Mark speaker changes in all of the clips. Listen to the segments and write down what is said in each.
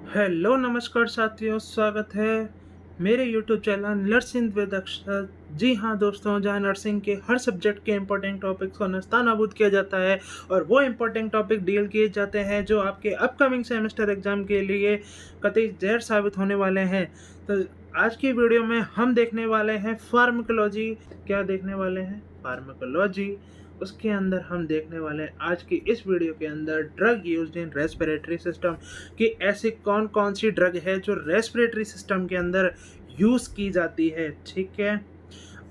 Speaker 1: Hello नमस्कार साथियों, स्वागत है मेरे यूट्यूब चैनल नर्सिंग विद अक्षर। जी हाँ दोस्तों, जहाँ नर्सिंग के हर सब्जेक्ट के इंपॉर्टेंट टॉपिक्स को नस्तानाबूद किया जाता है और वो इंपॉर्टेंट टॉपिक डील किए जाते हैं जो आपके अपकमिंग सेमेस्टर एग्जाम के लिए कतई जहर साबित होने वाले हैं। तो आज की वीडियो में हम देखने वाले हैं फार्माकोलॉजी। क्या देखने वाले हैं? फार्माकोलॉजी। उसके अंदर हम देखने वाले हैं आज की इस वीडियो के अंदर drug used in respiratory system कि ऐसी कौन कौन सी ड्रग है जो रेस्पिरेटरी सिस्टम के अंदर यूज़ की जाती है। ठीक है,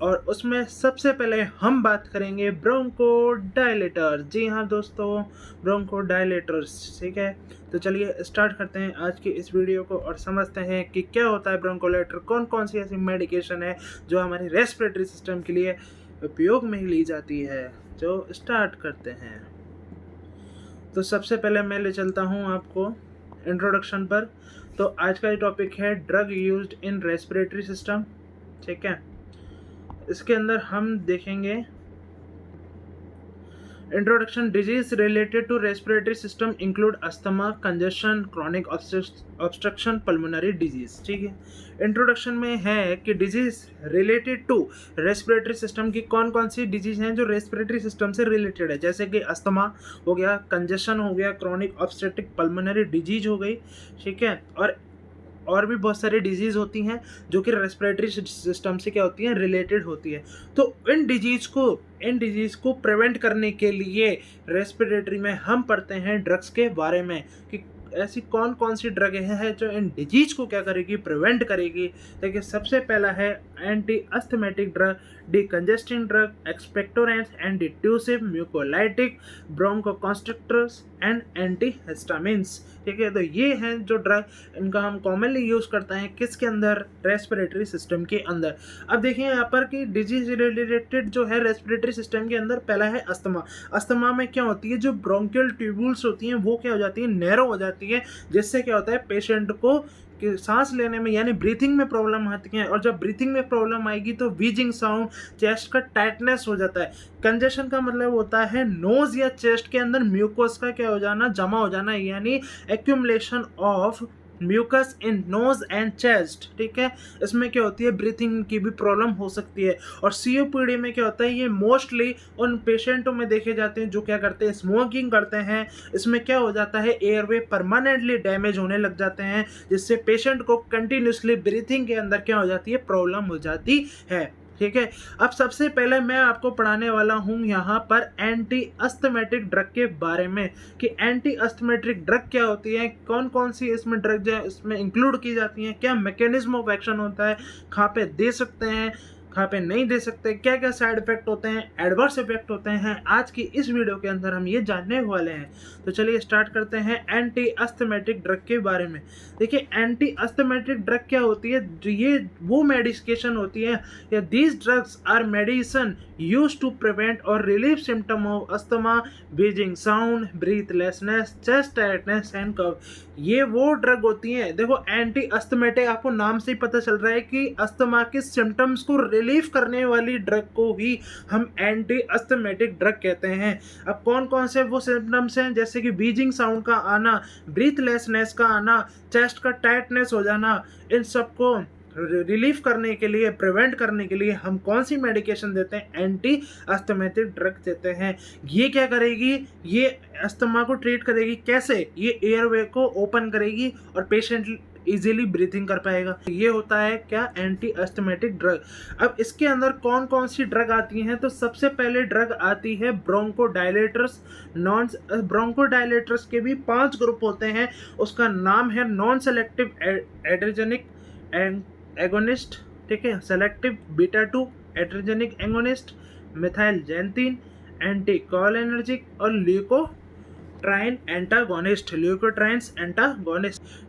Speaker 1: और उसमें सबसे पहले हम बात करेंगे ब्रोंकोडायलेटर। जी हाँ दोस्तों, ब्रोंकोडायलेटर्स। ठीक है, तो चलिए स्टार्ट करते हैं आज की इस वीडियो को और समझते हैं कि क्या होता है ब्रोंकोडायलेटर, कौन कौन सी ऐसी मेडिकेशन है जो हमारी रेस्पिरेटरी सिस्टम के लिए उपयोग में ली जाती है। जो स्टार्ट करते हैं, तो सबसे पहले मैं ले चलता हूँ आपको इंट्रोडक्शन पर। तो आज का ये टॉपिक है drug used in respiratory system. ठीक है, इसके अंदर हम देखेंगे introduction. Disease related to respiratory system include asthma, congestion, chronic obstruction, pulmonary disease. ठीक है, इंट्रोडक्शन में है कि disease related to respiratory system की कौन कौन सी डिजीज हैं जो रेस्पिरेटरी सिस्टम से रिलेटेड है, जैसे कि अस्थमा हो गया, कंजेशन हो गया, क्रॉनिक ऑब्स्ट्रक्टिव पल्मोनरी डिजीज हो गई। ठीक है, और भी बहुत सारी डिजीज़ होती हैं जो कि रेस्पिरेटरी सिस्टम से क्या होती हैं, रिलेटेड होती है। तो इन डिजीज़ को प्रिवेंट करने के लिए रेस्पिरेटरी में हम पढ़ते हैं ड्रग्स के बारे में कि ऐसी कौन कौन सी ड्रग है जो इन डिजीज को क्या करेगी, प्रिवेंट करेगी। देखिए, सबसे पहला है anti asthmatic drug, decongesting drug, expectorants and antitussive, mucolytic, bronchoconstrictors and antihistamines. ठीक है, तो ये हैं जो ड्रग, इनका हम कॉमनली यूज़ करते हैं किसके अंदर, रेस्पिरेटरी सिस्टम के अंदर। अब देखिए यहाँ पर कि डिजीज रिलेटेड जो है रेस्पिरेटरी सिस्टम के अंदर, पहला है अस्थमा। अस्थमा में क्या होती है, जो ब्रोंकियल ट्यूब्यूल्स होती हैं वो क्या हो जाती है, नैरो हो जाती है, जिससे क्या होता है पेशेंट को कि सांस लेने में यानी ब्रीथिंग में प्रॉब्लम आती है। और जब ब्रीथिंग में प्रॉब्लम आएगी तो वीजिंग साउंड, चेस्ट का टाइटनेस हो जाता है। कंजेशन का मतलब होता है नोज या चेस्ट के अंदर म्यूकोस का क्या हो जाना, जमा हो जाना, यानी accumulation of mucus in nose and chest. ठीक है, इसमें क्या होती है, ब्रीथिंग की भी प्रॉब्लम हो सकती है। और सीओपीडी में क्या होता है, ये मोस्टली उन पेशेंटों में देखे जाते हैं जो क्या करते हैं, स्मोकिंग करते हैं। इसमें क्या हो जाता है, एयरवे परमानेंटली डैमेज होने लग जाते हैं, जिससे पेशेंट को कंटिन्यूसली ब्रीथिंग के अंदर क्या हो जाती है, प्रॉब्लम हो जाती है। ठीक है, अब सबसे पहले मैं आपको पढ़ाने वाला हूं यहाँ पर एंटी अस्थमेटिक ड्रग के बारे में कि एंटी अस्थमेटिक ड्रग क्या होती है, कौन कौन सी इसमें ड्रग जो है इसमें इंक्लूड की जाती हैं, क्या मैकेनिज्म ऑफ एक्शन होता है, कहाँ पे दे सकते हैं, कहाँ पे नहीं दे सकते, क्या क्या साइड इफेक्ट होते हैं, एडवर्स इफेक्ट होते हैं। आज की इस वीडियो के अंदर हम ये जानने वाले हैं। तो चलिए स्टार्ट करते हैं एंटी अस्थमेटिक ड्रग के बारे में। देखिए, एंटी अस्थमेटिक ड्रग क्या होती है, ये वो मेडिकेशन होती है या these drugs are medicine use to prevent और relieve symptom of asthma, wheezing sound, breathlessness, chest tightness and cough. ये वो ड्रग होती हैं। देखो, एंटी अस्थमेटिक, आपको नाम से ही पता चल रहा है कि अस्थमा के सिम्टम्स को रिलीफ करने वाली ड्रग को ही हम एंटी अस्थमेटिक ड्रग कहते हैं। अब कौन कौन से वो सिम्टम्स हैं, जैसे कि बीजिंग साउंड का आना, ब्रीथलेसनेस का आना, चेस्ट का टाइटनेस हो जाना, इन सबको रिलीफ करने के लिए, प्रिवेंट करने के लिए हम कौन सी मेडिकेशन देते हैं, एंटी अस्थमेटिक ड्रग देते हैं। ये क्या करेगी, ये अस्थमा को ट्रीट करेगी। कैसे? ये एयरवे को ओपन करेगी और पेशेंट इजीली ब्रीथिंग कर पाएगा। ये होता है क्या, एंटी अस्थमेटिक ड्रग। अब इसके अंदर कौन कौन सी ड्रग आती हैं, तो सबसे पहले ड्रग आती है ब्रोंकोडायलेटर्स। ब्रोंकोडायलेटर्स के भी 5 ग्रुप होते हैं। उसका नाम है नॉन सेलेक्टिव एड्रेजेनिक एगोनिस्ट, ठीक है, selective beta 2 adrenergic agonist, methyl xanthine anticholinergic और ल्यूकोट्राइन एंटागोनिस्ट।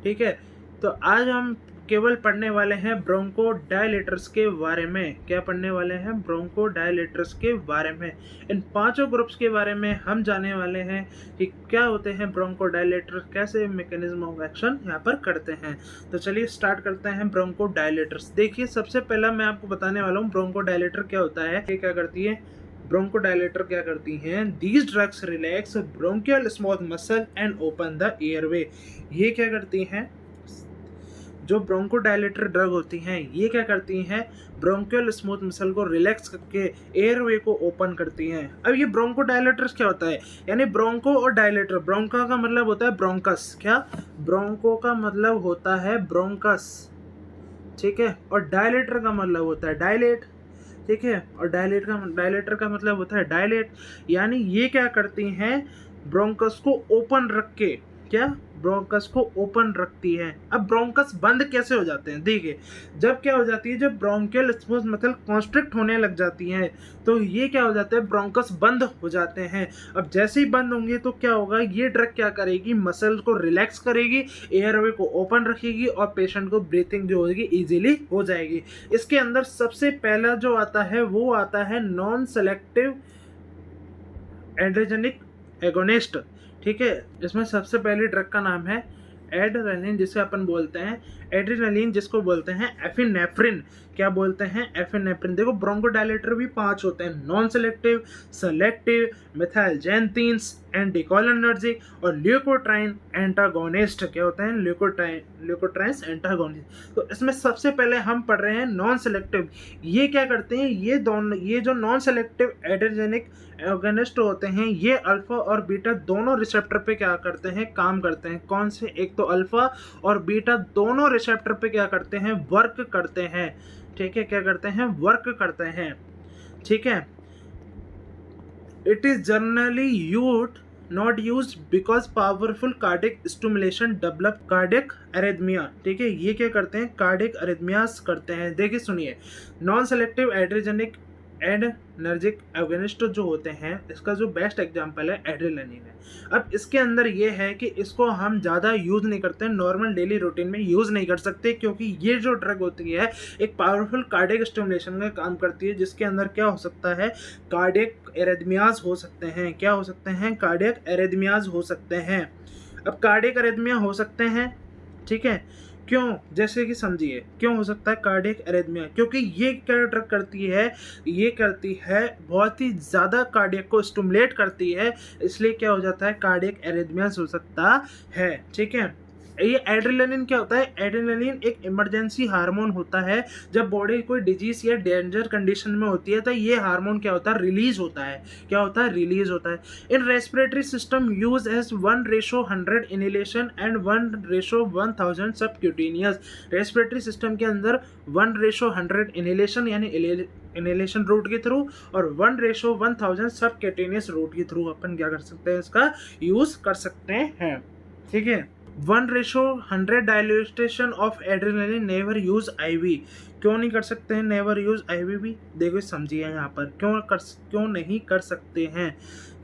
Speaker 1: ठीक है, तो आज हम केवल पढ़ने वाले हैं ब्रोंकोडायलेटर्स के बारे में। क्या पढ़ने वाले हैं? ब्रोंकोडायलेटर्स के बारे में। इन 5 ग्रुप्स के बारे में हम जानने वाले हैं कि क्या होते हैं ब्रोंकोडायलेटर्स, कैसे मैकेनिज्म ऑफ एक्शन यहाँ पर करते हैं। तो चलिए स्टार्ट करते हैं ब्रोंकोडायलेटर्स। देखिए, सबसे पहला मैं आपको बताने वाला हूँ ब्रोंकोडायलेटर क्या होता है, ये क्या करती है। ब्रोंकोडायलेटर क्या करती हैं, these drugs relax bronchial smooth muscle and open the airway. ये क्या करती हैं, जो ब्रोंकोडायलेटर ड्रग होती हैं ये क्या करती हैं, ब्रोंकियल स्मूथ मसल को रिलैक्स करके एयरवे को ओपन करती हैं। अब ये ब्रोंकोडायलेटर्स क्या होता है, यानी ब्रोंको और डायलेटर, ब्रोंका का मतलब होता है ब्रोंकस, क्या, ब्रोंको का मतलब होता है ब्रोंकस, ठीक है, और डायलेटर का मतलब होता है डायलेट, ठीक है, और डायलेटर का मतलब होता है डायलेट, यानी ये क्या करती हैं, ब्रोंकस को ओपन रख के, क्या, ब्रोंकस को ओपन रखती है। अब ब्रोंकस बंद कैसे हो जाते हैं, देखिए जब क्या हो जाती है, जब ब्रोंकियल स्मूथ मसल कॉन्स्ट्रिक्ट होने लग जाती हैं तो ये क्या हो जाता है, ब्रोंकस बंद हो जाते हैं। अब जैसे ही बंद होंगे तो क्या होगा, ये ड्रग क्या करेगी, मसल को रिलैक्स करेगी, एयरवे को ओपन रखेगी और पेशेंट को ब्रीथिंग जो होगी इजीली हो जाएगी। इसके अंदर सबसे पहला जो आता है वो आता है नॉन सेलेक्टिव एंड्रोजेनिक एगोनिस्ट, ठीक है। इसमें सबसे पहले ड्रग का नाम है एड्रेनलिन, जिसे अपन बोलते हैं एड्रेनलिन, जिसको बोलते हैं एफिनेफ्रिन, क्या बोलते हैं, एफिनेफ्रिन। देखो ब्रोंकोडायलेटर भी 5 होते हैं, नॉन सेलेक्टिव, सेलेक्टिव, मिथाइलजैंथीन्स, एंटीकोलिनर्जिक और ल्यूकोट्राइन एंटागोनिस्ट, क्या होते हैं, ल्यूकोट्राइन्स एंटागोनिस्ट। तो इसमें सबसे पहले हम पढ़ रहे हैं नॉन सेलेक्टिव। ये क्या करते हैं, ये जो नॉन सेलेक्टिव एड्रेनर्जिक एगोनिस्ट होते हैं ये अल्फा और बीटा दोनों रिसेप्टर पे क्या करते हैं, काम करते हैं। कौन से, एक तो अल्फा और बीटा दोनों रिसेप्टर पे क्या करते हैं, वर्क करते हैं, ठीक है, क्या करते हैं, वर्क करते हैं, ठीक है। It is generally used not use because powerful cardiac stimulation develop cardiac arrhythmia, ठीक है। ये क्या करते हैं, कार्डिक एरिथमियास करते हैं। देखिए सुनिए, नॉन सेलेक्टिव एड्रेनर्जिक एडर्नर्जिक एगोनिस्ट जो होते हैं, इसका जो बेस्ट एग्जांपल है एड्रेनलिन है। अब इसके अंदर ये है कि इसको हम ज़्यादा यूज़ नहीं करते, नॉर्मल डेली रूटीन में यूज़ नहीं कर सकते, क्योंकि ये जो ड्रग होती है एक पावरफुल कार्डियक स्टिमुलेशन का काम करती है, जिसके अंदर क्या हो सकता है, कार्डियक एरिथमियाज हो सकते हैं, क्या हो सकते हैं, कार्डियक एरिथमियाज हो सकते हैं। अब कार्डियक एरिथमिया हो सकते हैं, ठीक है, क्यों, जैसे कि समझिए क्यों हो सकता है कार्डियक एरिथमिया, क्योंकि ये क्या ड्रग करती है, ये करती है बहुत ही ज़्यादा कार्डियक को स्टिमुलेट करती है, इसलिए क्या हो जाता है, कार्डियक एरिथमिया हो सकता है, ठीक है। ये एड्रेनलिन क्या होता है, एड्रेनलिन एक इमरजेंसी हार्मोन होता है। जब बॉडी कोई डिजीज या डेंजर कंडीशन में होती है तो ये हार्मोन क्या होता है, रिलीज होता है, क्या होता है, रिलीज होता है। In respiratory system use as 1:100 inhalation and 1:1000 subcutaneous. Respiratory system के अंदर 1:100 इनहेलेशन यानी इनहेलेशन रूट के थ्रू और 1:1000 सबक्यूटेनियस रूट के थ्रू अपन क्या कर सकते हैं, इसका यूज कर सकते हैं, ठीक है। 1:100 dilution of adrenaline, never use IV. क्यों नहीं कर सकते हैं नेवर यूज आईवी भी, देखो समझिए यहाँ पर क्यों नहीं कर सकते हैं।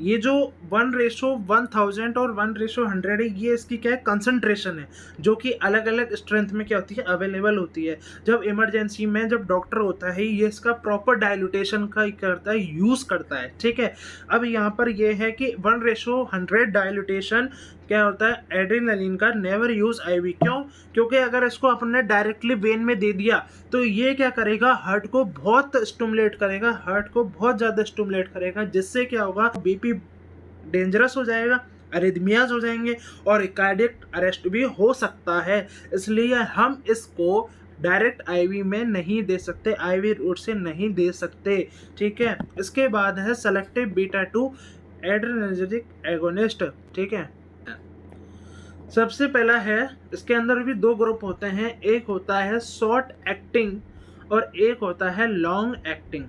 Speaker 1: ये जो 1:1000 और 1:100 है, ये इसकी क्या है, कंसंट्रेशन है, जो कि अलग अलग स्ट्रेंथ में क्या होती है, अवेलेबल होती है। जब इमरजेंसी में जब डॉक्टर होता है ये इसका प्रॉपर डायल्यूटेशन का करता है, यूज़ करता है, ठीक है। अब यहाँ पर ये है कि 1:100 डायल्यूटेशन क्या होता है, एड्रेनलिन का, नेवर यूज आईवी। क्यों, क्योंकि अगर इसको अपने डायरेक्टली वेन में दे दिया तो ये क्या करेगा, हार्ट को बहुत स्टिमुलेट करेगा, हार्ट को बहुत ज़्यादा स्टिमुलेट करेगा, जिससे क्या होगा, बीपी डेंजरस हो जाएगा, अरिथमियाज हो जाएंगे और कार्डियक अरेस्ट भी हो सकता है। इसलिए हम इसको डायरेक्ट आईवी में नहीं दे सकते, आईवी रूट से नहीं दे सकते, ठीक है। इसके बाद है सेलेक्टिव बीटा 2 एड्रेनर्जिक एगोनिस्ट, ठीक है। सबसे पहला है, इसके अंदर भी 2 ग्रुप होते हैं, एक होता है शॉर्ट एक्टिंग और एक होता है लॉन्ग एक्टिंग,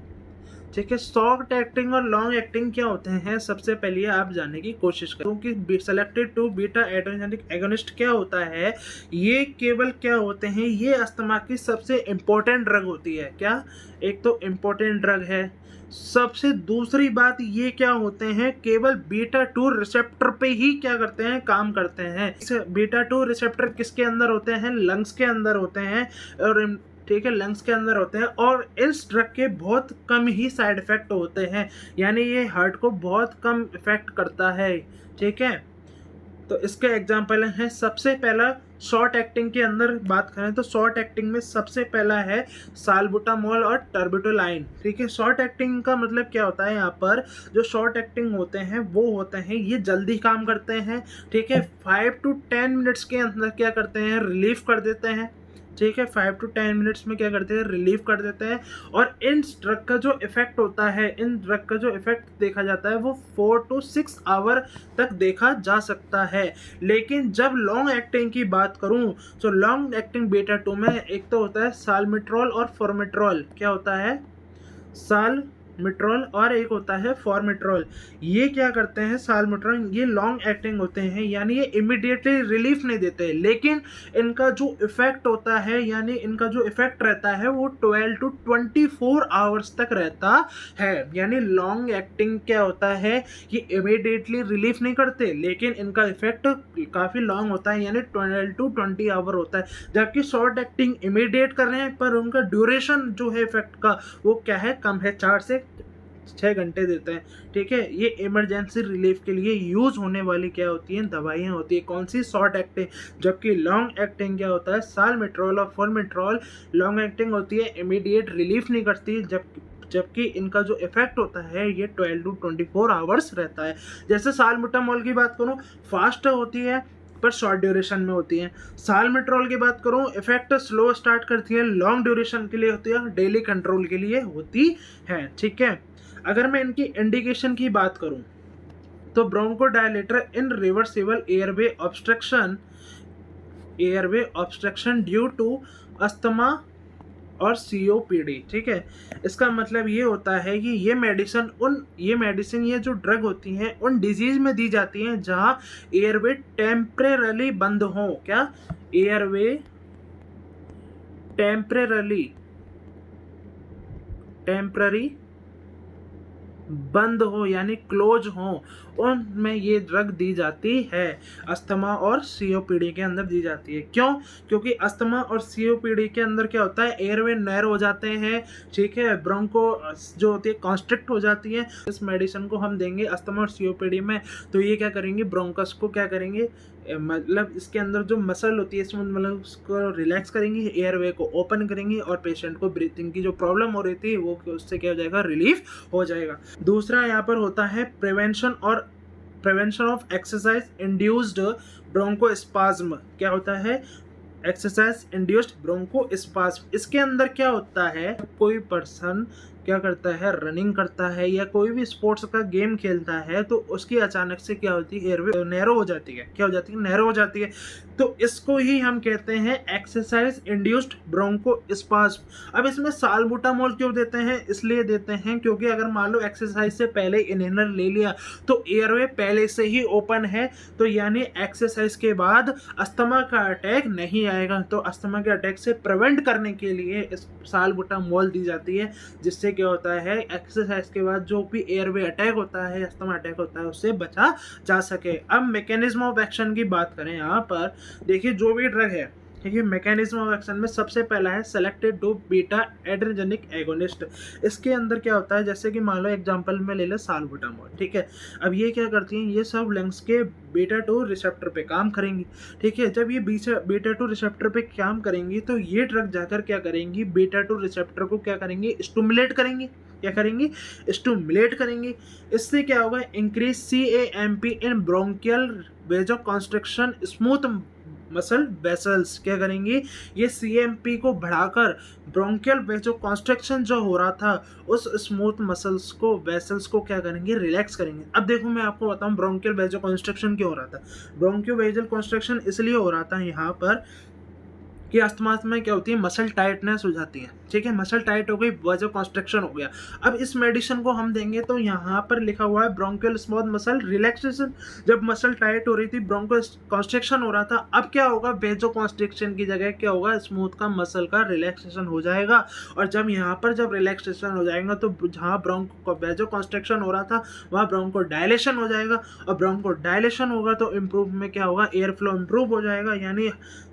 Speaker 1: ठीक है। शॉर्ट एक्टिंग और लॉन्ग एक्टिंग क्या होते हैं, सबसे पहले आप जानने की कोशिश करें, क्योंकि सेलेक्टिव 2 बीटा एड्रेनर्जिक एगोनिस्ट क्या होता है, ये केवल क्या होते हैं, ये अस्थमा की सबसे इम्पोर्टेंट ड्रग होती है, क्या, एक तो इम्पोर्टेंट ड्रग है। सबसे दूसरी बात ये क्या होते हैं, केवल बीटा 2 रिसेप्टर पे ही क्या करते हैं, काम करते हैं। बीटा 2 रिसेप्टर किसके अंदर होते हैं, लंग्स के अंदर होते हैं, और ठीक है, लंग्स के अंदर होते हैं, और इस ड्रग के बहुत कम ही साइड इफेक्ट होते हैं, यानी ये हार्ट को बहुत कम इफेक्ट करता है, ठीक है। तो इसके एग्जाम्पल हैं, सबसे पहला शॉर्ट एक्टिंग के अंदर बात करें तो शॉर्ट एक्टिंग में सबसे पहला है साल्बुटामोल और टर्बिटोलाइन, ठीक है। शॉर्ट एक्टिंग का मतलब क्या होता है, यहाँ पर जो शॉर्ट एक्टिंग होते हैं वो होते हैं, ये जल्दी काम करते हैं, ठीक है, 5 to 10 मिनट्स के अंदर क्या करते हैं, रिलीफ कर देते हैं, ठीक है, 5 to 10 मिनट्स में क्या करते हैं, रिलीव कर देते हैं। और इन ड्रग का जो इफेक्ट होता है, इन ड्रग का जो इफेक्ट देखा जाता है वो 4 to 6 आवर तक देखा जा सकता है। लेकिन जब लॉन्ग एक्टिंग की बात करूं तो लॉन्ग एक्टिंग बीटा 2 में एक तो होता है साल्मिट्रॉल और फॉर्मिट्रॉल। क्या होता है, साल्मिट्रॉल और एक होता है फॉर्मिट्रॉल। ये क्या करते हैं, साल्मिट्रॉल ये लॉन्ग एक्टिंग होते हैं, यानी ये इमीडिएटली रिलीफ नहीं देते, लेकिन इनका जो इफेक्ट होता है, यानी इनका जो इफेक्ट रहता है वो 12 to 24 आवर्स तक रहता है। यानी लॉन्ग एक्टिंग क्या होता है, ये इमीडिएटली रिलीफ नहीं करते, लेकिन इनका इफेक्ट काफ़ी लॉन्ग होता है, यानी 12 to 20 आवर होता है। जबकि शॉर्ट एक्टिंग इमीडिएट कर रहे हैं, पर उनका ड्यूरेशन जो है इफेक्ट का वो क्या है, कम है, 4 से 6 घंटे देते हैं। ठीक है, ये इमरजेंसी रिलीफ के लिए यूज होने वाली क्या होती हैं, दवाइयाँ होती है। कौन सी, शॉर्ट एक्टिंग। जबकि लॉन्ग एक्टिंग क्या होता है, साल्मिट्रॉल और फॉर्मिट्रॉल लॉन्ग एक्टिंग होती है, इमीडिएट रिलीफ नहीं करती, जबकि इनका जो इफेक्ट होता है ये 12 to 24 आवर्स रहता है। जैसे साल्बुटामॉल की बात करूँ, फास्ट होती है पर शॉर्ट ड्यूरेशन में होती है। साल्मिट्रॉल की बात करूं, इफेक्ट स्लो स्टार्ट करती है, लॉन्ग ड्यूरेशन के लिए होती है, डेली कंट्रोल के लिए होती है। ठीक है, अगर मैं इनकी इंडिकेशन की बात करूं तो bronchodilator in reversible airway obstruction due to asthma और COPD। ठीक है, इसका मतलब ये होता है कि ये मेडिसिन ये जो ड्रग होती हैं उन डिजीज में दी जाती हैं जहां एयरवे टेम्परेरली बंद हो। क्या, एयरवे टेम्परेरी बंद हो, यानी क्लोज हो, उनमें ये ड्रग दी जाती है। अस्थमा और COPD के अंदर दी जाती है। क्यों, क्योंकि अस्थमा और COPD के अंदर क्या होता है, एयरवे नैरो हो जाते हैं। ठीक है, ब्रोंको जो होती है कॉन्स्ट्रिक्ट हो जाती है। इस मेडिसिन को हम देंगे अस्थमा और COPD में, तो ये क्या करेंगे, ब्रोंकस को क्या करेंगे, मतलब इसके अंदर जो मसल होती है इसमें, मतलब उसको रिलैक्स करेंगे, एयरवे को ओपन करेंगे और पेशेंट को ब्रीथिंग की जो प्रॉब्लम हो रही थी वो उससे क्या हो जाएगा, रिलीफ हो जाएगा। दूसरा यहाँ पर होता है prevention of exercise induced bronchospasm. क्या होता है, एक्सरसाइज इंड्यूस्ड ब्रोंकोस्पाज्म। इसके अंदर क्या होता है, कोई पर्सन क्या करता है, रनिंग करता है या कोई भी स्पोर्ट्स का गेम खेलता है, तो उसकी अचानक से क्या होती है, एयरवे नैरो हो जाती है। क्या हो जाती है, नैरो हो जाती है। तो इसको ही हम कहते हैं एक्सरसाइज इंड्यूस्ड ब्रोंकोस्पाज्म। अब इसमें साल्बुटामॉल क्यों देते हैं, इसलिए देते हैं क्योंकि अगर मान लो एक्सरसाइज से पहले इनहेलर ले लिया तो एयरवे पहले से ही ओपन है, तो यानी एक्सरसाइज के बाद अस्थमा का अटैक नहीं आएगा। तो अस्थमा के अटैक से प्रिवेंट करने के लिए इस साल्बुटामॉल दी जाती है, जिससे क्या होता है, एक्सरसाइज के बाद जो भी एयरवे अटैक होता है, अस्थमा अटैक होता है, उससे बचा जा सके। अब मैकेनिज्म ऑफ एक्शन की बात करें, यहाँ पर देखिए जो भी ड्रग है, देखिए मैकेनिज्म ऑफ एक्शन में सबसे पहला है selected to beta adrenergic agonist. इसके अंदर क्या होता है, जैसे कि मान लो एग्जांपल में ले ले साल्बुटामॉल। ठीक है, अब ये क्या करती हैं, ये सब लंग्स के बीटा 2 रिसेप्टर पे काम करेंगी। ठीक है, जब ये बीटा 2 रिसेप्टर पे काम करेंगी तो ये ड्रग जाकर क्या करेंगी, बीटा 2 रिसेप्टर को क्या करेंगे, स्टिमुलेट करेंगे। क्या करेंगी, स्टिमुलेट करेंगी। इससे क्या होगा, इंक्रीज CAMP इन bronchial vasoconstriction smooth muscle vessels. क्या करेंगी, ये CMP को बढ़ाकर ब्रोंकियल वेजोकॉन्स्ट्रिक्शन जो हो रहा था उस स्मूथ मसल्स को, वेसल्स को क्या करेंगे, रिलैक्स करेंगे। अब देखो मैं आपको बताऊं ब्रोंकियल वेजोकॉन्स्ट्रिक्शन क्यों हो रहा था। ब्रोंकियल वेजोकॉन्स्ट्रिक्शन इसलिए हो रहा था यहाँ पर कि अस्थमा में क्या होती है, मसल टाइटनेस हो जाती है। ठीक है, मसल टाइट हो गई, वेजो कॉन्स्ट्रिक्शन हो गया। अब इस मेडिसिन को हम देंगे तो यहाँ पर लिखा हुआ है ब्रोंकियल स्मूथ मसल रिलैक्सेशन। जब मसल टाइट हो रही थी, ब्रोंको कॉन्स्ट्रिक्शन हो रहा था, अब क्या होगा, वेजो कॉन्स्ट्रिक्शन की जगह क्या होगा, स्मूथ का मसल का रिलैक्सेशन हो जाएगा। और जब रिलैक्सेशन हो जाएगा तो जहाँ ब्रोंको वेजो कॉन्स्ट्रिक्शन हो रहा था वहाँ ब्रोंको डायलेशन हो जाएगा, और ब्रोंको डायलेशन होगा तो इम्प्रूव में क्या होगा, एयर फ्लो इम्प्रूव हो जाएगा। यानी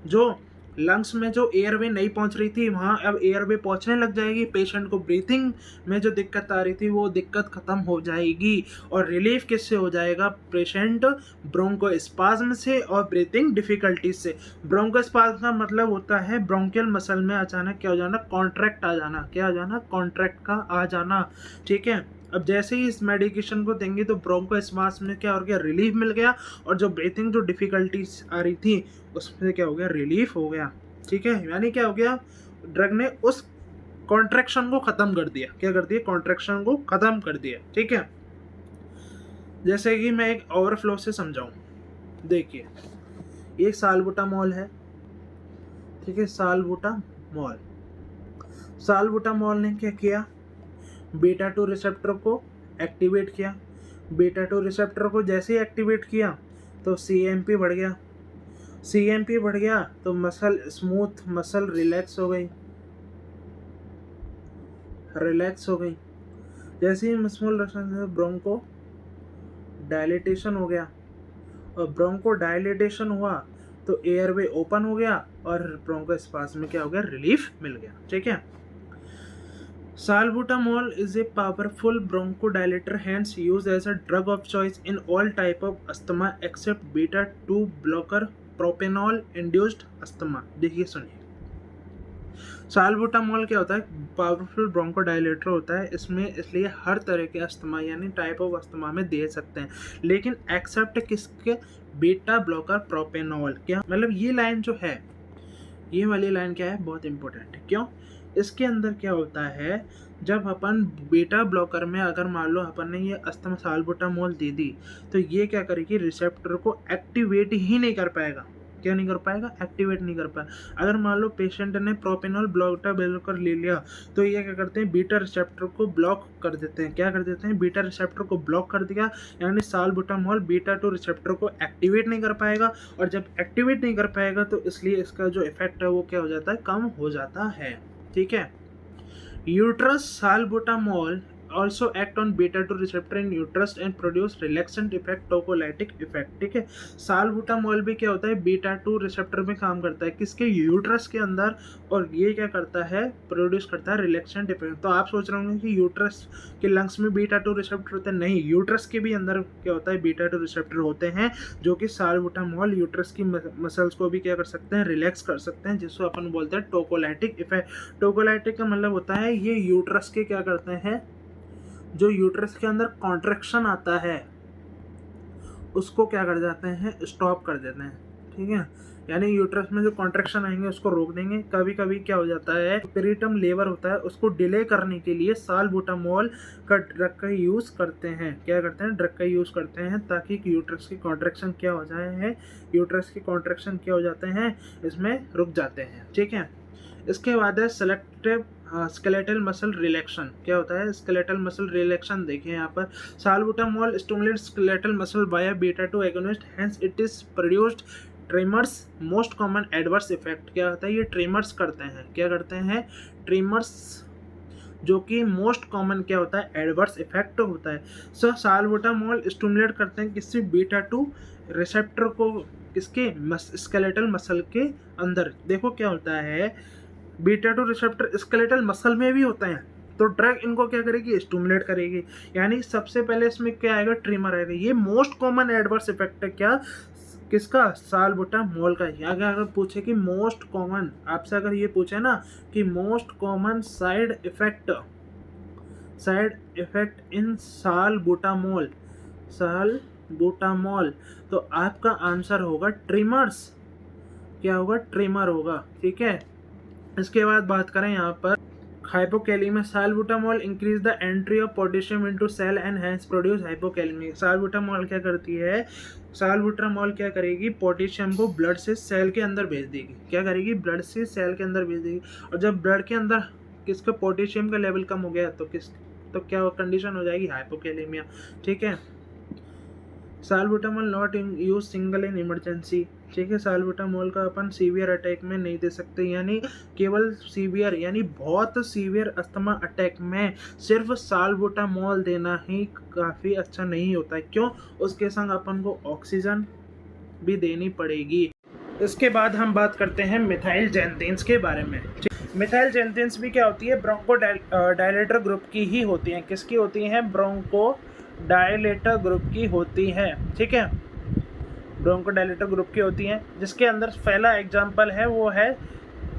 Speaker 1: जो लंग्स में जो एयरवे नहीं पहुंच रही थी वहाँ अब एयरवे पहुंचने लग जाएगी। पेशेंट को ब्रीथिंग में जो दिक्कत आ रही थी वो दिक्कत खत्म हो जाएगी। और रिलीफ किससे हो जाएगा, पेशेंट ब्रोंकोस्पाज्म से और ब्रीथिंग डिफिकल्टीज से। ब्रोंकोस्पाज्म का मतलब होता है ब्रोंकियल मसल में अचानक क्या हो जाना, कॉन्ट्रैक्ट आ जाना। क्या आ जाना, कॉन्ट्रैक्ट का आ जाना। ठीक है, अब जैसे ही इस मेडिकेशन को देंगे तो ब्रोंकोस्पाज्म में क्या हो गया, रिलीफ मिल गया, और जो ब्रीथिंग जो डिफिकल्टीज आ रही थी उसमें क्या हो गया, रिलीफ हो गया। ठीक है, यानी क्या हो गया, ड्रग ने उस कॉन्ट्रैक्शन को खत्म कर दिया। क्या कर दिया, कॉन्ट्रैक्शन को खत्म कर दिया। ठीक है, जैसे कि मैं एक ओवरफ्लो से समझाऊं, देखिए ये साल्बुटामॉल है, ठीक है, साल्बुटामॉल। साल्बुटामॉल ने क्या किया, बीटा 2 रिसेप्टर को एक्टिवेट किया। बीटा 2 रिसेप्टर को जैसे ही एक्टिवेट किया तो CMP बढ़ गया। CMP बढ़ गया तो मसल स्मूथ, मसल रिलैक्स हो गई, रिलैक्स हो गई। जैसे ही मसल ब्रोंको डायलिटेशन हो गया, और ब्रोंको डायलिटेशन हुआ तो एयरवे ओपन हो गया और ब्रोंकोस्पाज्म में क्या हो गया, रिलीफ मिल गया। ठीक है, Salbutamol is a powerful bronchodilator, hence used as a drug of choice in all type of asthma except beta 2 blocker propanol induced asthma। देखिए सुनिए, साल्बुटामोल क्या होता है, पावरफुल ब्रोंकोडायलेटर होता है इसमें, इसलिए हर तरह के अस्थमा यानी टाइप ऑफ अस्थमा में दे सकते हैं, लेकिन एक्सेप्ट किसके, बीटा ब्लॉकर प्रोपेनॉल। क्या मतलब, ये लाइन जो है, ये वाली लाइन क्या है, बहुत इंपॉर्टेंट है। क्यों, इसके अंदर क्या होता है, जब अपन बीटा ब्लॉकर में अगर मान लो अपन ने ये अस्थमा साल्बुटामोल दे दी तो ये क्या करेगी, रिसेप्टर को एक्टिवेट ही नहीं कर पाएगा। क्या नहीं कर पाएगा, एक्टिवेट नहीं कर पाएगा। अगर मान लो पेशेंट ने प्रोपेनॉल ब्लॉकर ले लिया तो ये क्या करते हैं, बीटा रिसेप्टर को ब्लॉक कर देते हैं। क्या कर देते हैं, बीटा रिसेप्टर को ब्लॉक कर दिया, यानी साल्बुटामोल बीटा 2 रिसेप्टर को एक्टिवेट नहीं कर पाएगा, और जब एक्टिवेट नहीं कर पाएगा तो इसलिए इसका जो इफेक्ट है वो क्या हो जाता है, कम हो जाता है। ठीक है, uterus salbutamol also act on beta 2 receptor in uterus and produce relaxant effect, tocolytic effect. ठीक है, साल्बुटामोल भी क्या होता है, बीटा 2 रिसेप्टर में काम करता है, किसके, यूट्रस के अंदर, और ये क्या करता है, प्रोड्यूस करता है रिलैक्सेंट इफेक्ट। तो आप सोच रहे होंगे कि यूट्रस के लंग्स में बीटा 2 रिसेप्टर होते हैं, नहीं, यूट्रस के भी अंदर क्या होता है, बीटा 2 रिसेप्टर होते हैं, जो कि साल्बुटामोल यूट्रस की मसल्स को भी क्या कर सकते हैं, रिलैक्स कर सकते हैं, जिसको अपन बोलते हैं टोकोलाइटिक इफेक्ट। टोकोलाइटिक का मतलब होता है ये यूट्रस के क्या करते हैं, जो यूट्रस के अंदर कॉन्ट्रैक्शन आता है उसको क्या कर जाते हैं, स्टॉप कर देते हैं। ठीक है, यानी यूट्रस में जो कॉन्ट्रैक्शन आएंगे उसको रोक देंगे। कभी कभी क्या हो जाता है, पेरिटम लेबर होता है, उसको डिले करने के लिए साल्बुटामोल का ड्रग का यूज़ करते हैं। क्या करते हैं, ड्रग का यूज़ करते हैं ताकि यूट्रस की कॉन्ट्रैक्शन क्या हो जाए है, यूट्रस की कॉन्ट्रैक्शन क्या हो जाते हैं, इसमें रुक जाते हैं। ठीक है, इसके बाद है सेलेक्टिव स्केलेटल मसल रिलैक्शन। क्या होता है, स्केलेटल मसल रिलैक्शन, देखिए यहाँ पर, salbutamol stimulates skeletal muscle by beta 2 agonist, hence it is produced trimmers, most common adverse effect. क्या होता है, ये ट्रिमर्स करते हैं। क्या करते हैं, ट्रिमर्स, जो कि मोस्ट कॉमन क्या होता है, एडवर्स इफेक्ट होता है। सो साल्बुटामोल स्टिमुलेट करते हैं किससे, बीटा 2 रिसेप्टर को, किसके, स्केलेटल मसल के अंदर। देखो क्या होता है, बीटा 2 रिसेप्टर स्केलेटल मसल में भी होते हैं, तो ड्रग इनको क्या करेगी, स्टिमुलेट करेगी, यानी सबसे पहले इसमें क्या आएगा, ट्रिमर आएगा। ये मोस्ट कॉमन एडवर्स इफेक्ट है, क्या, किसका, साल्बुटामोल का। अगर पूछे कि मोस्ट कॉमन, आपसे अगर ये पूछे ना कि most common side effect in salbutamol, तो आपका आंसर होगा ट्रिमर्स। क्या होगा, ट्रिमर होगा। ठीक है, इसके बाद बात करें यहाँ पर hypokalaemia, salbutamol increase the entry of potassium into cell and hence produce hypokalaemia. Salbutamol क्या करती है, साल्बुटामोल क्या करेगी, पोटेशियम को ब्लड से सेल के अंदर भेज देगी। क्या करेगी, ब्लड से सेल के अंदर भेज देगी, और जब ब्लड के अंदर किसका पोटेशियम का लेवल कम हो गया तो क्या कंडीशन हो जाएगी, हाइपोकैलेमिया। ठीक है, salbutamol not use single in emergency. ठीक है, साल्बुटामोल का अपन सीवियर अटैक में नहीं दे सकते, यानी केवल सीवियर यानी बहुत सीवियर अस्थमा अटैक में सिर्फ साल्बुटामोल देना ही काफ़ी अच्छा नहीं होता है। क्यों, उसके संग अपन को ऑक्सीजन भी देनी पड़ेगी। इसके बाद हम बात करते हैं मिथाइल जेनथिन्स के बारे में। मिथाइल जेनथिन्स भी क्या होती है, ब्रोंको डायलेटर ग्रुप की ही होती हैं। किसकी होती हैं, ब्रोंको डायलेटर ग्रुप की होती है। ठीक है, ब्रोंकोडायलेटर ग्रुप की होती हैं, जिसके अंदर पहला एग्जाम्पल है वो है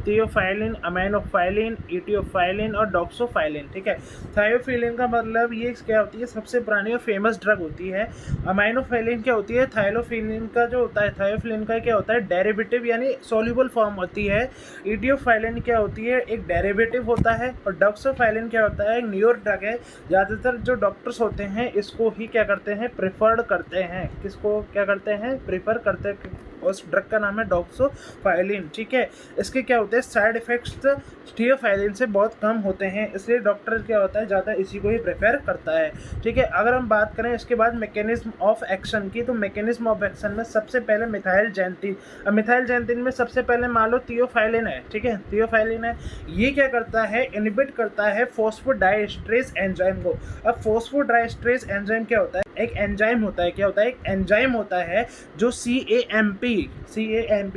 Speaker 1: थियोफाइलिन, अमाइनोफाइलिन, इटियोफाइलिन और डॉक्सोफाइलिन। ठीक है, थायोफिलिन का मतलब ये क्या होती है, सबसे पुरानी और फेमस ड्रग होती है। अमाइनोफाइलिन क्या होती है, थायोफिलिन का जो होता है, थायोफिलिन का क्या होता है, डेरिवेटिव यानी सोल्यूबल फॉर्म होती है। इटियोफाइलिन क्या होती है, एक डेरिवेटिव होता है। और डॉक्सोफाइलिन क्या होता है, एक न्यूर ड्रग है। ज़्यादातर जो डॉक्टर्स होते हैं इसको ही क्या करते हैं, प्रेफर्ड करते हैं। किसको क्या करते हैं, प्रेफर करते हैं। उस ड्रग का नाम है डॉक्सोफाइलिन। ठीक है, इसके क्या होते हैं, साइड इफेक्ट्स थियोफाइलिन से बहुत कम होते हैं, इसलिए डॉक्टर क्या होता है, ज़्यादा इसी को ही प्रेफर करता है। ठीक है, अगर हम बात करें इसके बाद मैकेनिज्म ऑफ एक्शन की, तो मैकेनिज्म ऑफ एक्शन में सबसे पहले मिथाइल जैंतीन। अब मिथाइल जैंतीन में सबसे पहले मान लो थियोफाइलिन है। ठीक है, थियोफाइलिन है, ये क्या करता है, इनहिबिट करता है फॉस्फोडाइएस्ट्रेज एंजाइम को। अब फॉस्फोडाइएस्ट्रेज एंजाइम क्या होता है, एक एंजाइम होता है। क्या होता है, एक एंजाइम होता है जो CAMP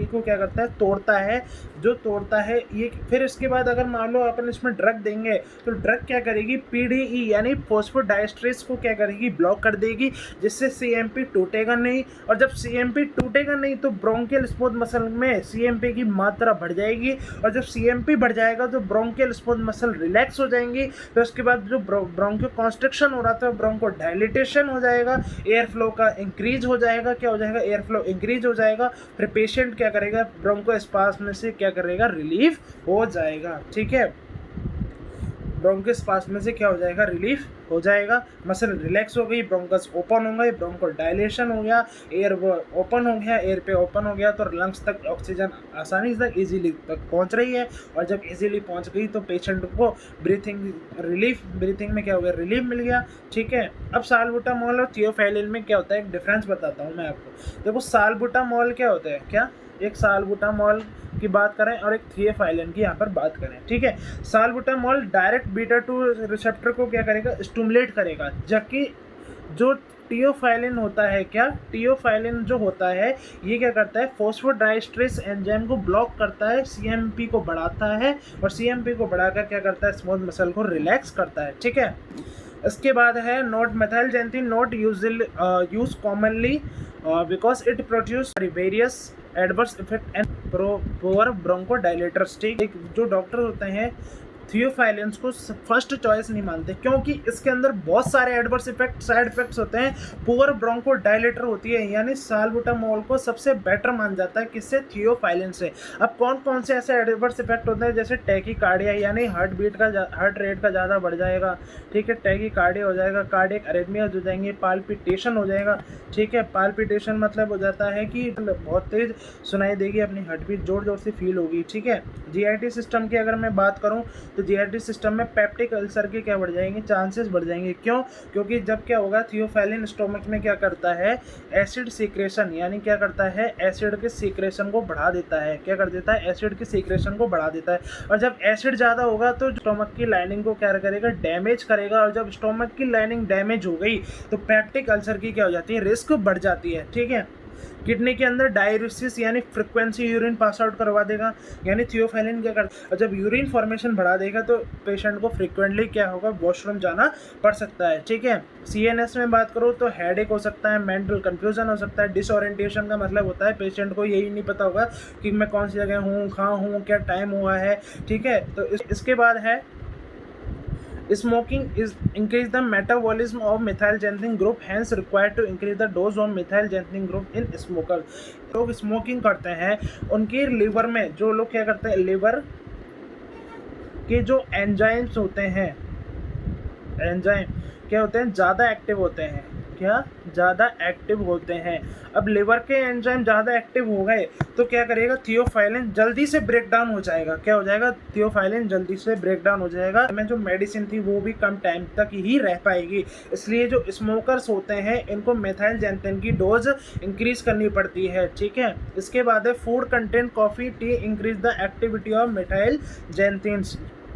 Speaker 1: को क्या करता है, तोड़ता है, जो तोड़ता है ये। फिर इसके बाद अगर मान लो अपन इसमें ड्रग देंगे तो ड्रग क्या करेगी, PDE यानी फॉस्फोडाइएस्ट्रेज को क्या करेगी, ब्लॉक कर देगी, जिससे CMP टूटेगा नहीं। और जब CMP टूटेगा नहीं तो ब्रोंकियल स्मूथ मसल में CMP की मात्रा बढ़ जाएगी, और जब CMP बढ़ जाएगा तो ब्रोंकियल स्मूथ मसल रिलैक्स हो जाएंगी। फिर उसके बाद जो ब्रोंकियो कॉन्स्ट्रिक्शन हो रहा था, ब्रोंको डायलिटेशन हो जाएगा, एयर फ्लो का इंक्रीज हो जाएगा। क्या हो जाएगा, एयर फ्लो इंक्रीज हो जाएगा। फिर पेशेंट क्या करेगा, ब्रोंको स्पाज्म से क्या करेगा, रिलीफ हो जाएगा। ठीक है, ब्रोंको स्पाज्म में से क्या हो जाएगा, रिलीफ हो जाएगा, मसल रिलैक्स हो गई, ब्रोंकस ओपन हो गई, ब्रोंको डायलेशन हो गया, एयर ओपन हो गया, एयर पे ओपन हो गया तो लंग्स तक ऑक्सीजन आसानी से इजीली तक पहुंच रही है। और जब इजीली पहुंच गई तो पेशेंट को ब्रीथिंग में क्या हो गया, रिलीफ मिल गया। ठीक है, अब साल्बुटामॉल और थियोफाइलिन में क्या होता है, एक डिफरेंस बताता हूँ मैं आपको। देखो, साल्बुटामॉल क्या होता है, क्या एक साल्बुटामॉल की बात करें और एक थियोफाइलिन की यहाँ पर बात करें। ठीक है, साल्बुटामॉल डायरेक्ट बीटा 2 रिसेप्टर को क्या करेगा, स्टिमुलेट करेगा, जबकि जो थियोफाइलिन होता है, क्या थियोफाइलिन जो होता है ये क्या करता है, फॉस्फोडाइएस्ट्रेज एंजाइम को ब्लॉक करता है, CMP को बढ़ाता है, और CMP को बढ़ाकर क्या करता है, स्मूथ मसल को रिलैक्स करता है। ठीक है, इसके बाद है not methyl xanthine, not use commonly because it produce various adverse effect and poor bronchodilators. ठीक, जो डॉक्टर होते हैं थियोफाइलिन को फर्स्ट चॉइस नहीं मानते, क्योंकि इसके अंदर बहुत सारे एडवर्स इफेक्ट, साइड इफेक्ट्स होते हैं, पुअर ब्रोंकोडायलेटर होती है। यानी साल्बुटामॉल को सबसे बेटर मान जाता है, किससे, थियोफाइलिन से। अब कौन कौन से ऐसे एडवर्स इफेक्ट होते हैं, जैसे टैकीकार्डिया यानी हार्ट रेट का ज़्यादा बढ़ जाएगा। ठीक है, टैकीकार्डिया हो जाएगा, कार्डियक अरिथमियाज हो जाएंगे, पाल्पिटेशन हो जाएगा। ठीक है, पाल्पिटेशन मतलब हो जाता है कि बहुत तेज सुनाई देगी, अपनी हार्ट बीट जोर जोर से फील होगी। ठीक है, GIT सिस्टम की अगर मैं बात करूँ तो GIT सिस्टम में पेप्टिक अल्सर के क्या बढ़ जाएंगे, चांसेस बढ़ जाएंगे। क्यों, क्योंकि जब क्या होगा, थियोफाइलिन स्टोमक में क्या करता है, एसिड सीक्रेशन, यानी क्या करता है, एसिड के सीक्रेशन को बढ़ा देता है। क्या कर देता है, एसिड के सीक्रेशन को बढ़ा देता है। और जब एसिड ज़्यादा होगा तो स्टोमक की लाइनिंग को क्या करेगा, डैमेज करेगा। और जब स्टोमक की लाइनिंग डैमेज हो गई तो पेप्टिक अल्सर की क्या हो जाती है, रिस्क बढ़ जाती है। ठीक है, किडनी के अंदर डाययूरेसिस यानी फ्रिक्वेंसी यूरिन पास आउट करवा देगा। यानी थियोफाइलिन क्या करता है, और जब यूरिन फॉर्मेशन बढ़ा देगा तो पेशेंट को फ्रिक्वेंटली क्या होगा, वॉशरूम जाना पड़ सकता है। ठीक है, CNS में बात करो तो हेडेक हो सकता है, मेंटल कंफ्यूजन हो सकता है। डिसओरिएंटेशन का मतलब होता है पेशेंट को यही नहीं पता होगा कि मैं कौन सी जगह हूँ, कहाँ हूँ, क्या टाइम हुआ है। ठीक है, तो इसके बाद है smoking is increase the metabolism of methylxanthine group, hence required to increase the dose of methylxanthine group in smoker। लोग स्मोकिंग करते हैं, उनके लिवर में जो लोग क्या करते हैं, लिवर के जो एंजाइम्स होते हैं, एंजाइम क्या होते हैं, ज़्यादा एक्टिव होते हैं। क्या, ज़्यादा एक्टिव होते हैं। अब लिवर के एंजाइम ज़्यादा एक्टिव हो गए तो क्या करेगा, थियोफाइलिन जल्दी से ब्रेक डाउन हो जाएगा। क्या हो जाएगा, थियोफाइलिन जल्दी से ब्रेक डाउन हो जाएगा। में जो मेडिसिन थी वो भी कम टाइम तक ही रह पाएगी। इसलिए जो स्मोकर्स होते हैं इनको मेथाइलजैंथिन की डोज इंक्रीज करनी पड़ती है। ठीक है, इसके बाद है food content, coffee, tea increase the activity of methylxanthine.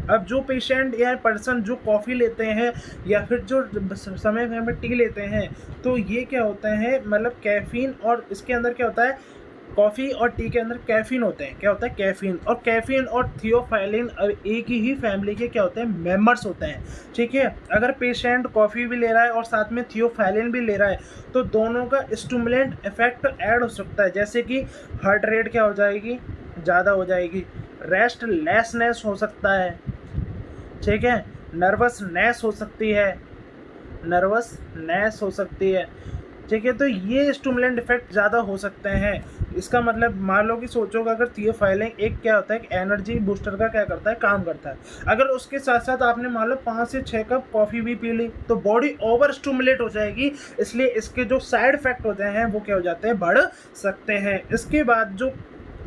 Speaker 1: अब जो पेशेंट या पर्सन जो कॉफ़ी लेते हैं या फिर जो समय में टी लेते हैं तो ये क्या होता है, मतलब कैफीन, और इसके अंदर क्या होता है, कॉफ़ी और टी के अंदर कैफीन होते हैं। क्या होता है, कैफीन। और कैफीन और थियोफाइलिन एक ही फैमिली के क्या होते हैं, मेंबर्स होते हैं। ठीक है, अगर पेशेंट कॉफ़ी भी ले रहा है और साथ में थियोफाइलिन भी ले रहा है तो दोनों का स्टिमुलेंट इफेक्ट ऐड हो सकता है, जैसे कि हार्ट रेट क्या हो जाएगी, ज़्यादा हो जाएगी। रेस्टलेसनेस हो सकता है, ठीक है, नर्वसनेस हो सकती है, नर्वसनेस हो सकती है, ठीक है। तो ये स्टिमुलेंट इफेक्ट ज़्यादा हो सकते हैं। इसका मतलब मान लो कि सोचोगे अगर थियोफाइलिन एक क्या होता है कि एनर्जी बूस्टर का क्या करता है, काम करता है। अगर उसके साथ साथ आपने मान लो 5 से 6 कप कॉफ़ी भी पी ली तो बॉडी ओवर स्टिमुलेट हो जाएगी, इसलिए इसके जो साइड इफेक्ट होते हैं वो क्या हो जाते हैं, बढ़ सकते हैं। इसके बाद जो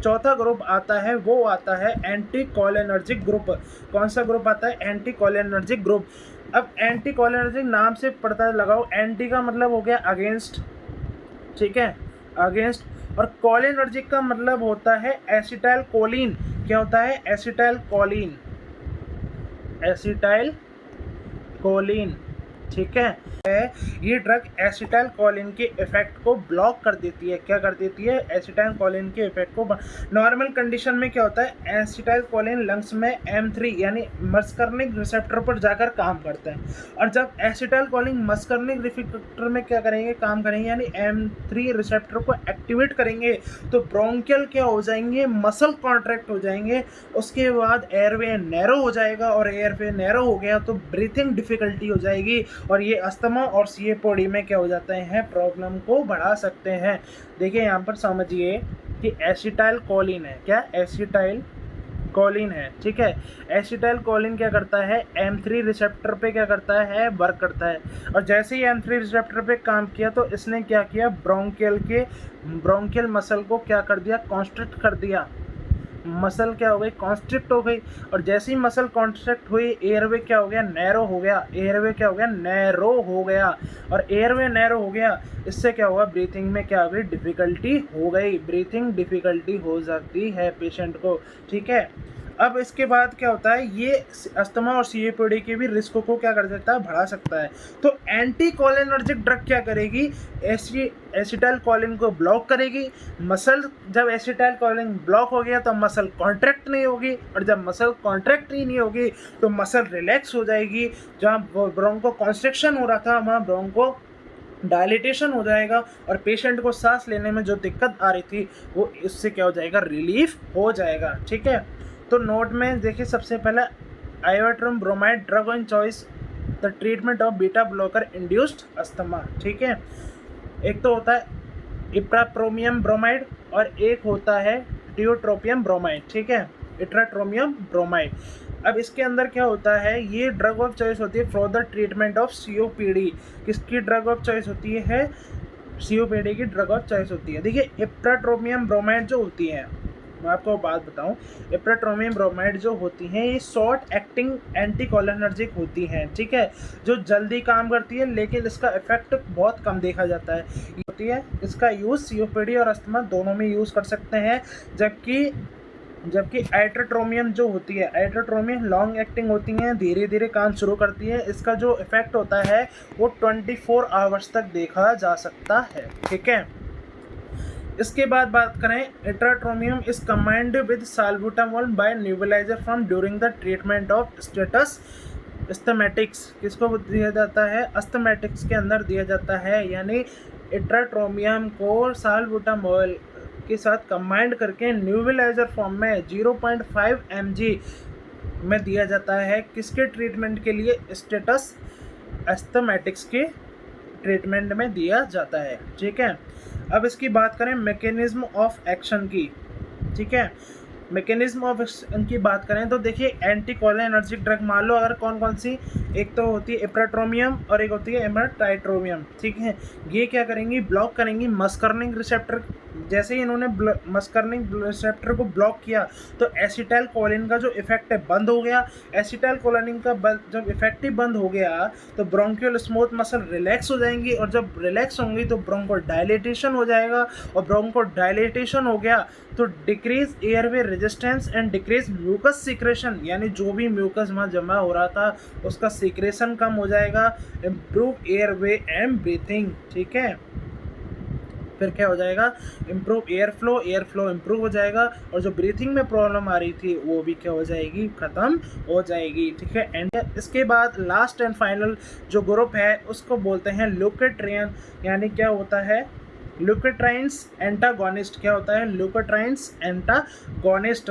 Speaker 1: चौथा ग्रुप आता है वो आता है एंटी कोलिनर्जिक ग्रुप। कौन सा ग्रुप आता है, एंटी कोलिनर्जिक ग्रुप। अब एंटी कोलिनर्जिक नाम से पता लगाओ, एंटी का मतलब हो गया अगेंस्ट, ठीक है, अगेंस्ट, और कोलिनर्जिक का मतलब होता है एसिटाइल कोलिन। क्या होता है, एसिटाइल कोलिन, एसिटाइल कोलिन, ठीक है। ये ड्रग एसिटाइल कोलिन के इफेक्ट को ब्लॉक कर देती है। क्या कर देती है, एसिटाइल कोलिन के इफेक्ट को। नॉर्मल कंडीशन में क्या होता है, एसिटाइल कोलिन लंग्स में M3 यानी मस्कर्निक रिसेप्टर पर जाकर काम करता है, और जब एसिटाइल कोलिन मस्कर्निक रिसेप्टर में क्या करेंगे, काम करेंगे, यानी M3 रिसेप्टर को एक्टिवेट करेंगे तो ब्रोंकियल क्या हो जाएंगे, मसल कॉन्ट्रैक्ट हो जाएंगे। उसके बाद एयरवे नैरो हो जाएगा, और एयरवे नैरो हो गया तो ब्रीथिंग डिफिकल्टी हो जाएगी, और ये अस्थमा और COPD में क्या हो जाते हैं, प्रॉब्लम को बढ़ा सकते हैं। देखिए यहाँ पर समझिए कि एसिटाइल कोलिन है, क्या एसिटाइल कोलिन है, ठीक है। एसिटाइल कोलिन क्या करता है, M3 रिसेप्टर पे क्या करता है, वर्क करता है, और जैसे ही M3 रिसेप्टर पे काम किया तो इसने क्या किया, ब्रोंकियल मसल को क्या कर दिया, कॉन्स्ट्रिक्ट कर दिया। मसल क्या हो गई, कॉन्स्ट्रिक्ट हो गई, और जैसे ही मसल कॉन्स्ट्रिक्ट हुई एयरवे क्या हो गया, नैरो हो गया, एयरवे क्या हो गया, नैरो हो गया, और एयरवे नैरो हो गया, इससे क्या हुआ, ब्रीथिंग में क्या हो गई, डिफ़िकल्टी हो गई, ब्रीथिंग डिफ़िकल्टी हो सकती है पेशेंट को, ठीक है। अब इसके बाद क्या होता है, ये अस्थमा और COPD के भी रिस्क को क्या कर सकता है, बढ़ा सकता है। तो एंटी कोलिनर्जिक ड्रग क्या करेगी, एसिटाइल कोलिन को ब्लॉक करेगी। मसल, जब एसिटाइल कोलिन ब्लॉक हो गया तो मसल कॉन्ट्रैक्ट नहीं होगी, और जब मसल कॉन्ट्रैक्ट ही नहीं होगी तो मसल रिलैक्स हो जाएगी। जहाँ ब्रोंको कॉन्स्ट्रिक्शन हो रहा था वहाँ ब्रोंको डायलिटेशन हो जाएगा, और पेशेंट को सांस लेने में जो दिक्कत आ रही थी वो इससे क्या हो जाएगा, रिलीफ हो जाएगा, ठीक है। तो नोट में देखिए, सबसे पहला ipratropium bromide drug on choice the treatment of beta blocker induced asthma, ठीक है। एक तो होता है इप्राट्रोमियम ब्रोमाइड और एक होता है टियोट्रोपियम ब्रोमाइड, ठीक है, इट्राट्रोमियम ब्रोमाइड। अब इसके अंदर क्या होता है, ये ड्रग ऑफ चॉइस होती है for the treatment of COPD। किसकी ड्रग ऑफ चॉइस होती है, COPD की ड्रग ऑफ चॉइस होती है। देखिए इप्राट्रोमियम ब्रोमाइड जो होती है, मैं आपको बात बताऊं, इप्राट्रोमियम ब्रोमाइड जो होती हैं ये शॉर्ट एक्टिंग एंटी कोलिनर्जिक होती हैं, ठीक है, जो जल्दी काम करती है लेकिन इसका इफेक्ट बहुत कम देखा जाता है। ये होती है, इसका यूज़ COPD और अस्थमा दोनों में यूज़ कर सकते हैं। जबकि आइट्रोट्रोमियम जो होती है, आइट्रोट्रोमियम लॉन्ग एक्टिंग होती हैं, धीरे धीरे काम शुरू करती है। इसका जो इफेक्ट होता है वो 24 आवर्स तक देखा जा सकता है, ठीक है। इसके बाद बात करें, ipratropium is combined with salbutamol by nebuliser from during the treatment of status asthmaticus. किसको दिया जाता है, अस्थमैटिक्स के अंदर दिया जाता है, यानी इट्राट्रोमियम को साल्बुटामोल के साथ कंबाइंड करके न्यूबलाइजर फॉर्म में 0.5 mg में दिया जाता है। किसके ट्रीटमेंट के लिए, स्टेटस अस्थमैटिक्स के ट्रीटमेंट में दिया जाता है, ठीक है। अब इसकी बात करें मैकेनिज्म ऑफ एक्शन की, ठीक है, मैकेनिज्म ऑफ एक्शन की बात करें तो देखिए एंटी कोलिनर्जिक ड्रग मान लो अगर कौन कौन सी, एक तो होती है इप्राट्रोमियम और एक होती है इमेट्राइट्रोमियम, ठीक है। ये क्या करेंगी, ब्लॉक करेंगी मस्कर्निक रिसेप्टर। जैसे ही इन्होंने मस्कर्निक रिसेप्टर को ब्लॉक किया तो एसिटाइल कोलिन का जो इफेक्ट है बंद हो गया। एसिटाइल कोलिन का जब इफेक्ट ही बंद हो गया तो ब्रोंकियल स्मूथ मसल रिलैक्स हो जाएंगी, और जब रिलैक्स होंगी तो ब्रोंको डायलिटेशन हो जाएगा, और ब्रोंको डायलिटेशन हो गया तो decrease airway resistance and decrease mucus secretion, यानी जो भी म्यूकस वहाँ जमा हो रहा था उसका सीक्रेशन कम हो जाएगा। इम्प्रूव एयरवे एंड ब्रीथिंग, ठीक है। फिर क्या हो जाएगा, इम्प्रूव एयर फ्लो इम्प्रूव हो जाएगा, और जो ब्रीथिंग में प्रॉब्लम आ रही थी वो भी क्या हो जाएगी, ख़त्म हो जाएगी, ठीक है। एंड इसके बाद लास्ट एंड फाइनल जो ग्रुप है उसको बोलते हैं ल्यूकेट्रियन, यानी क्या होता है, ल्यूकोट्राइन्स एंटागोनिस्ट क्या होता है? Leukotrienes antagonist.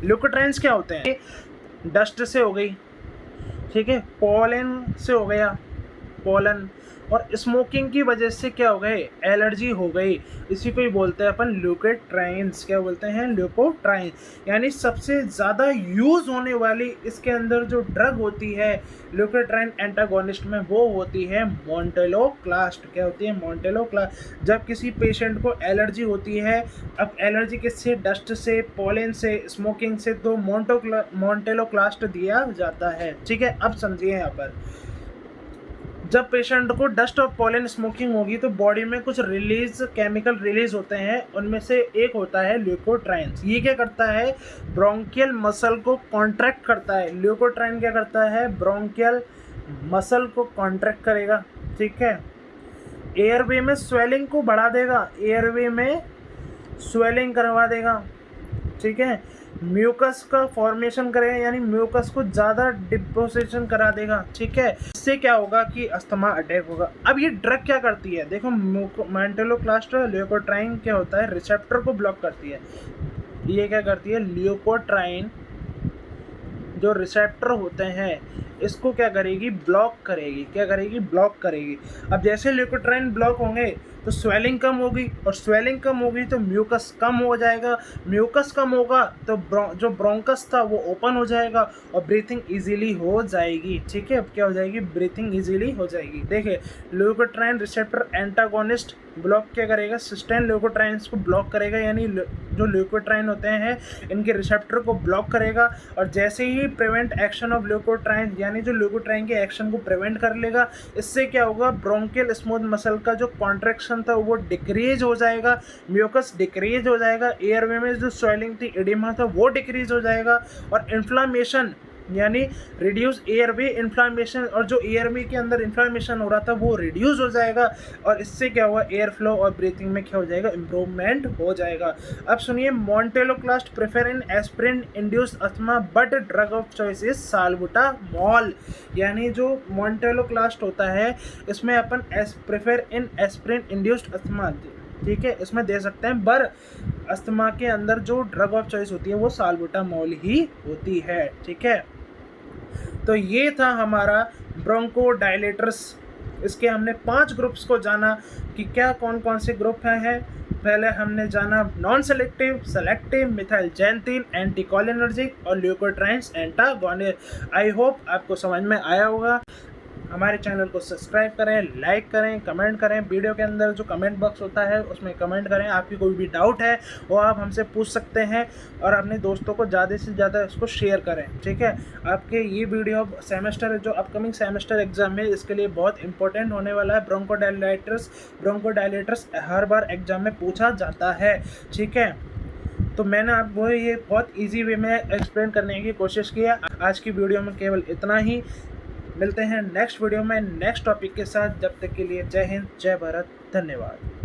Speaker 1: ल्यूकोट्राइन्स क्या होते हैं? डस्ट से हो गई, ठीक है, पोलन से हो गया, पोलन, और स्मोकिंग की वजह से क्या हो गए? एलर्जी हो गई। इसी को ही बोलते हैं अपन ल्यूकोट्राइन्स। क्या बोलते हैं? ल्यूकोट्राइन। यानी सबसे ज़्यादा यूज़ होने वाली इसके अंदर जो ड्रग होती है ल्यूकोट्राइन एंटागोनिस्ट में, वो होती है मोंटेलोक्लास्ट। क्या होती है? मोंटेलोक्लास्ट। जब किसी पेशेंट को एलर्जी होती है, अब एलर्जी किससे? डस्ट से, पोलन से, स्मोकिंग से, तो मोंटेलोक्लास्ट दिया जाता है। ठीक है, अब समझिए यहाँ पर, जब पेशेंट को डस्ट और पोलन स्मोकिंग होगी तो बॉडी में कुछ केमिकल रिलीज होते हैं, उनमें से एक होता है ल्यूकोट्राइन्स। ये क्या करता है? ब्रोंकियल मसल को कॉन्ट्रैक्ट करता है। ल्यूकोट्राइन क्या करता है? ब्रोंकियल मसल को कॉन्ट्रैक्ट करेगा, ठीक है। एयरवे में स्वेलिंग को बढ़ा देगा, एयरवे में स्वेलिंग करवा देगा, ठीक है। म्यूकस का फॉर्मेशन करेगा, यानी म्यूकस को ज़्यादा डिपोजिशन करा देगा, ठीक है। इससे क्या होगा कि अस्थमा अटैक होगा। अब ये ड्रग क्या करती है? देखो, मोंटेलोक्लास्ट ल्यूकोट्राइन क्या होता है? रिसेप्टर को ब्लॉक करती है। ये क्या करती है? ल्यूकोट्राइन जो रिसेप्टर होते हैं इसको क्या करेगी? ब्लॉक करेगी। क्या करेगी? ब्लॉक करेगी। अब जैसे ल्यूकोट्राइन ब्लॉक होंगे तो स्वेलिंग कम होगी, और स्वेलिंग कम होगी तो म्यूकस कम हो जाएगा। म्यूकस कम होगा तो जो ब्रोंकस था वो ओपन हो जाएगा और ब्रीथिंग इजीली हो जाएगी, ठीक है। अब क्या हो जाएगी? ब्रीथिंग इजीली हो जाएगी। देखिए, ल्यूकोट्राइन रिसेप्टर एंटागोनिस्ट ब्लॉक क्या करेगा? सिस्टेन ल्यूकोट्राइन्स को ब्लॉक करेगा, यानी जो ल्यूकोट्राइन होते हैं इनके रिसेप्टर को ब्लॉक करेगा, और जैसे ही प्रिवेंट एक्शन ऑफ ल्यूकोट्राइन, यानी जो ल्यूकोट्राइन के एक्शन को प्रिवेंट कर लेगा। इससे क्या होगा? ब्रोंकियल स्मूथ मसल का जो कॉन्ट्रैक्शन था वो डिक्रीज हो जाएगा, म्यूकस डिक्रीज हो जाएगा, एयरवे में जो स्वेलिंग थी, एडिमा था, वो डिक्रीज हो जाएगा, और इन्फ्लामेशन यानी रिड्यूस एयरवे इन्फ्लामेशन, और जो एयरवे के अंदर इन्फ्लामेशन हो रहा था वो रिड्यूस हो जाएगा, और इससे क्या हुआ? एयर फ्लो और ब्रीथिंग में क्या हो जाएगा? इम्प्रूवमेंट हो जाएगा। अब सुनिए, montelukast prefer in aspirin induced asthma but drug of choice is salbutamol. यानी जो मोंटेलोक्लास्ट होता है इसमें अपन prefer in aspirin induced asthma, ठीक है, इसमें दे सकते हैं, पर अस्थमा के अंदर जो ड्रग ऑफ चॉइस होती है वो साल्बुटामॉल ही होती है, ठीक है। तो ये था हमारा ब्रोंकोडायलेटर्स। इसके हमने 5 ग्रुप्स को जाना कि क्या कौन कौन से ग्रुप हैं। पहले हमने जाना नॉन सेलेक्टिव, सेलेक्टिव, मिथाइलजैंथिन, एंटीकोलिनर्जिक और ल्यूकोट्राइन्स एंटागोनिस्ट। आई होप आपको समझ में आया होगा। हमारे चैनल को सब्सक्राइब करें, लाइक करें, कमेंट करें। वीडियो के अंदर जो कमेंट बॉक्स होता है उसमें कमेंट करें। आपकी कोई भी डाउट है वो आप हमसे पूछ सकते हैं, और अपने दोस्तों को ज़्यादा से ज़्यादा इसको शेयर करें, ठीक है। आपके ये वीडियो सेमेस्टर जो अपकमिंग सेमेस्टर एग्जाम है इसके लिए बहुत इंपॉर्टेंट होने वाला है। ब्रोंकोडायलेटर्स हर बार एग्जाम में पूछा जाता है, ठीक है। तो मैंने आपको ये बहुत ईजी वे में एक्सप्लेन करने की कोशिश की है। आज की वीडियो में केवल इतना ही। मिलते हैं नेक्स्ट वीडियो में नेक्स्ट टॉपिक के साथ। जब तक के लिए जय हिंद, जय भारत, धन्यवाद।